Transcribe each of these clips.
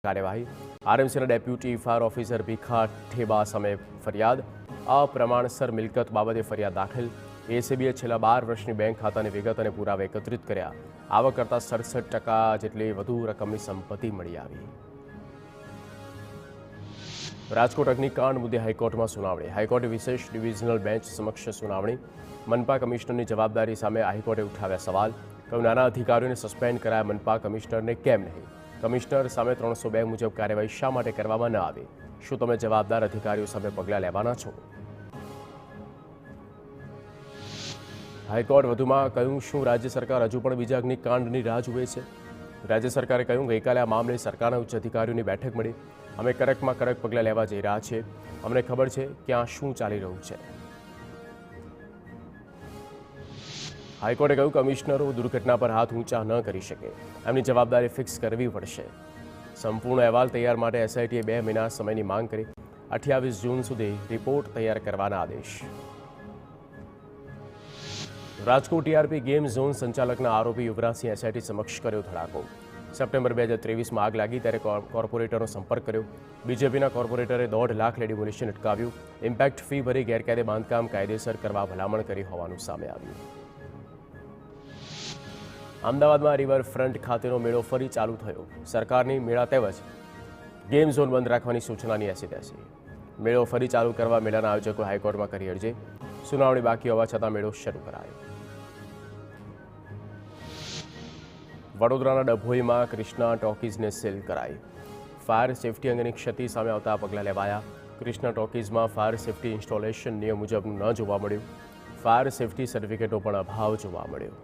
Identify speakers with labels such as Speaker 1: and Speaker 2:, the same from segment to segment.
Speaker 1: કાર્યવાહી આરએમસીના deputy fire officer Bhikha Theba સામે ફરિયાદ અપ્રમાણસર મિલકત બાબતે ફરિયાદ દાખલ એસીબીએ છેલ્લા 12 વર્ષની બેંક ખાતાની વિગત અને પુરાવા એકત્રિત કર્યા આવક કરતાં 67% જેટલી વધુ રકમની સંપત્તિ મળી આવી રાજકોટ અગ્નિકાંડ મુદ્દે હાઈકોર્ટમાં સુનાવણી હાઈકોર્ટે વિશેષ ડિવિઝનલ બેન્ચ સમક્ષ સુનાવણી મનપા કમિશનરની જવાબદારી સામે હાઈકોર્ટે ઉઠાવ્યા સવાલ કહ્યું નાના અધિકારીઓને સસ્પેન્ડ કરાયા મનપા કમિશનરને કેમ નહીં કમિશનર સામે 302 મુજબ કાર્યવાહી શા માટે કરવામાં ન આવી શું તમે જવાબદાર અધિકારીઓ સામે પગલાં લેવાના છો હાઈકોર્ટ વધુમાં કહ્યું શું રાજ્ય સરકાર હજુ પણ બીજા અગ્નિકાંડની રાહ જુએ છે રાજ્ય સરકારે કહ્યું ગઈકાલે આ મામલે સરકારના ઉચ્ચ અધિકારીઓની બેઠક મળી અમે કડકમાં કડક પગલાં લેવા જઈ રહ્યા છીએ અમને ખબર છે ક્યાં શું ચાલી રહ્યું છે હાઈકોર્ટે કહ્યું કમિશનરો દુર્ઘટના પર હાથ ઊંચા ન કરી શકે એમની જવાબદારી ફિક્સ કરવી પડશે સંપૂર્ણ અહેવાલ તૈયાર માટે એસઆઈટીએ 2 મહિના સમયની માંગ કરી 28 જૂન સુધી રિપોર્ટ તૈયાર કરવાના આદેશ રાજકોટ ટીઆરપી ગેમ ઝોન સંચાલકના આરોપી યુવરાજસિંહ એસઆઈટી સમક્ષ કર્યો ધડાકો સપ્ટેમ્બર 2023માં આગ લાગી ત્યારે કોર્પોરેટરનો સંપર્ક કર્યો બીજેપીના કોર્પોરેટરે 1.5 લાખ ડિમોલિશન અટકાવ્યું ઇમ્પેક્ટ ફી ભરી ગેરકાયદે બાંધકામ કાયદેસર કરવા ભલામણ કરી હોવાનું સામે આવ્યું અમદાવાદમાં રિવરફ્રન્ટ ખાતેનો મેળો ફરી ચાલુ થયો સરકારની મેળા તેમજ ગેમ ઝોન બંધ રાખવાની સૂચનાની એસી મેળો ફરી ચાલુ કરવા મેળાના આયોજકો હાઈકોર્ટમાં કરી અરજી સુનાવણી બાકી હોવા છતાં મેળો શરૂ કરાયો વડોદરાના ડભોઈમાં કૃષ્ણા ટોકીઝને સીલ કરાઈ ફાયર સેફટી અંગેની ક્ષતિ સામે આવતા પગલાં લેવાયા કૃષ્ણા ટોકીઝમાં ફાયર સેફટી ઇન્સ્ટોલેશન નિયમ મુજબનું ન જોવા મળ્યું ફાયર સેફટી સર્ટિફિકેટનો પણ અભાવ જોવા મળ્યો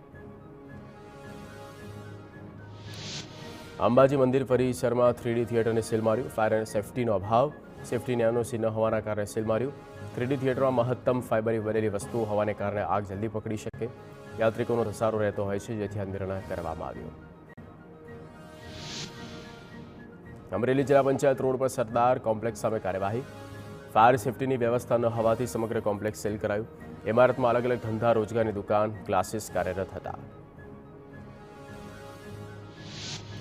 Speaker 1: અંબાજી મંદિર પરિસરમાં 3D થિયેટરને સીલ માર્યું ફાયર એન્ડ સેફટીનો અભાવ સેફટી નિયમોસી ન હોવાના કારણે સીલ માર્યું 3D થિયેટરમાં મહત્તમ ફાઇબરની બનેલી વસ્તુઓ હોવાને કારણે આગ જલ્દી પકડી શકે યાત્રિકોનો ધસારો રહેતો હોય છે જેથી આ નિર્ણય કરવામાં આવ્યો અમરેલી જિલ્લા પંચાયત રોડ પર સરદાર કોમ્પ્લેક્સ સામે કાર્યવાહી ફાયર સેફટીની વ્યવસ્થા ન હોવાથી સમગ્ર કોમ્પ્લેક્સ સીલ કરાયું ઇમારતમાં અલગ અલગ ધંધા રોજગારની દુકાન ક્લાસીસ કાર્યરત હતા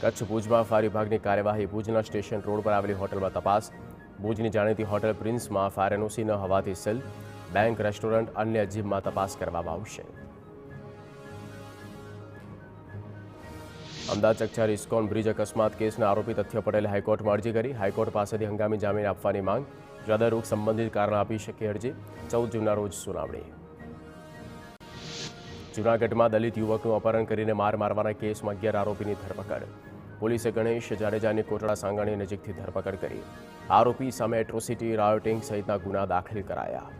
Speaker 1: કચ્છ ભુજમાં ફાયર વિભાગની કાર્યવાહી ભુજના સ્ટેશન રોડ પર આવેલી હોટલમાં તપાસ ભુજની જાણીતી હોટેલ પ્રિન્સમાં ફાયર એનઓસી ન હોવાથી સીલ બેંક રેસ્ટોરન્ટ અન્ય જીમમાં તપાસ કરવામાં આવશે અમદાવાદ ચકચાર ઇસ્કોન બ્રિજ અકસ્માત કેસના આરોપી તથ્ય પટેલે હાઈકોર્ટમાં અરજી કરી હાઈકોર્ટ પાસેથી હંગામી જામીન આપવાની માંગ હૃદયરોગ સંબંધિત કારણ આપી શકે અરજી 14 જૂનના રોજ સુનાવણી જૂનાગઢમાં દલિત યુવકનું અપહરણ કરીને માર મારવાના કેસમાં 11 આરોપીની ધરપકડ પોલીસે ગણેશ જાડેજાની કોટડા સાંગાણી નજીકથી ધરપકડ કરી આરોપી સામે એટ્રોસિટી રાયોટિંગ સહિતના ગુના દાખલ કરાયા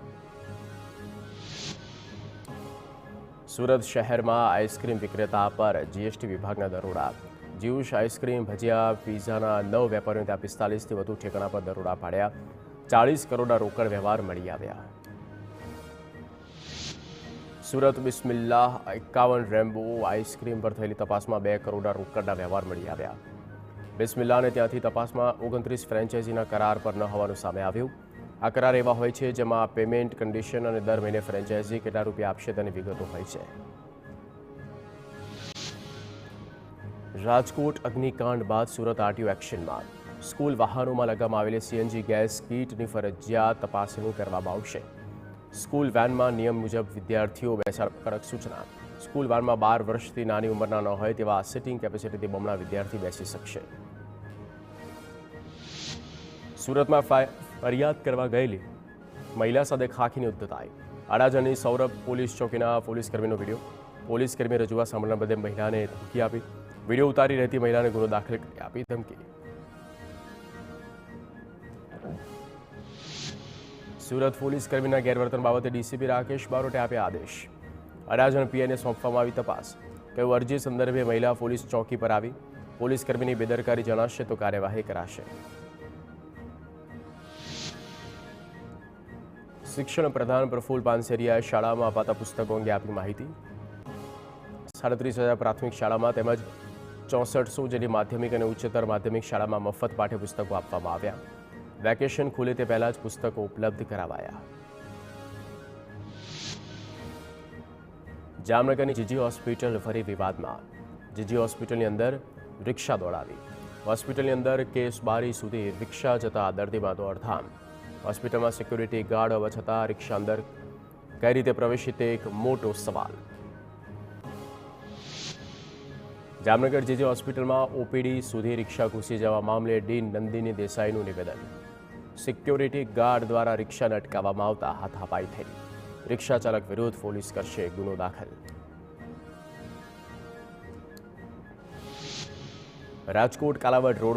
Speaker 1: સુરત શહેરમાં આઈસ્ક્રીમ વિક્રેતા પર જીએસટી વિભાગના દરોડા જ્યુશ આઈસ્ક્રીમ ભજીયા પીઝાના 9 વેપારીઓને ત્યાં 45 થી વધુ ઠેકાણા પર દરોડા પાડ્યા 40 કરોડના રોકડ વ્યવહાર મળી આવ્યા સુરત બિસ્મિલ્લાહ 51 રેમ્બો આઈસ્ક્રીમ પર થયેલી તપાસમાં 2 કરોડના રોકડના વ્યવહાર મળી આવ્યા બિસ્મિલ્લાહને ત્યાંથી તપાસમાં 29 ફ્રેન્ચાઇઝીના કરાર પર ન હોવાનું સામે આવ્યું આ કરાર એવા હોય છે જેમાં પેમેન્ટ કન્ડિશન અને દર મહિને ફ્રેન્ચાઇઝી કેટલા રૂપિયા આપશે તેની વિગતો હોય છે રાજકોટ અગ્નિકાંડ બાદ સુરત આરટીઓ એક્શનમાં સ્કૂલ વાહનોમાં લગાવવામાં આવેલી સીએનજી ગેસ કીટની ફરજિયાત તપાસણી કરવામાં આવશે સ્કૂલ વેનમાં નિયમ મુજબ વિદ્યાર્થીઓ બેસાડવા કડક સૂચના સ્કૂલ વેનમાં 12 વર્ષથી નાની ઉંમરના ન હોય તેવા સિટિંગ કેપેસિટીથી બમણા વિદ્યાર્થી બેસી શકશે સુરતમાં ફરિયાદ કરવા ગયેલી મહિલા સાથે ખાખીની ઉદ્ધતાઈ અડાજણની સૌરભ પોલીસ ચોકીના પોલીસકર્મીનો વિડીયો પોલીસકર્મીએ રજૂઆત સાંભળવા બદલે મહિલાને ધમકી આપી વિડીયો ઉતારી રહેતી મહિલાને ગુનો દાખલ કરી આપી ધમકી સુરત પોલીસકર્મીના ગેરવર્તન બાબતે ડીસીપી રાકેશ બારોટે આપ્યા આદેશ અડાજણ પીઆઈને સોંપવામાં આવી તપાસ કહ્યું અરજી સંદર્ભે મહિલા પોલીસ ચોકી પર આવી પોલીસકર્મીની બેદરકારી જણાશે તો કાર્યવાહી કરાશે શિક્ષણ પ્રધાન પ્રફુલ્લ પાનસેરિયાએ શાળામાં અપાતા પુસ્તકો અંગે આપી માહિતી 37,000 પ્રાથમિક શાળામાં તેમજ 6400 જેટલી માધ્યમિક અને ઉચ્ચતર માધ્યમિક શાળામાં મફત પાઠ્યપુસ્તકો આપવામાં આવ્યા વેકેશન ખુલે તે પહેલા જ પુસ્તકો ઉપલબ્ધ કરાવાયા જામનગરની જીજી હોસ્પિટલ ફરી વિવાદમાં જીજી હોસ્પિટલની અંદર રિક્ષા દોડાવી હોસ્પિટલની અંદર કેસ બારી સુધી રિક્ષા જતા દર્દીમાં દોડધામ. હોસ્પિટલમાં સિક્યુરિટી ગાર્ડ હોવા છતાં રિક્ષા અંદર કઈ રીતે પ્રવેશી તે એક મોટો સવાલ. જામનગર જીજી હોસ્પિટલમાં ઓપીડી સુધી રિક્ષા ઘૂસી જવા મામલે ડીન નંદિની દેસાઈનું નિવેદન. સિક્યોરિટી ગાર્ડ દ્વારા રિક્ષાને અટકાવવામાં આવતા હાથાપાઈ થઈ. રિક્ષા ચાલક વિરુદ્ધ પોલીસ કરશે ગુનો દાખલ. રાજકોટ કાલાવડ રોડ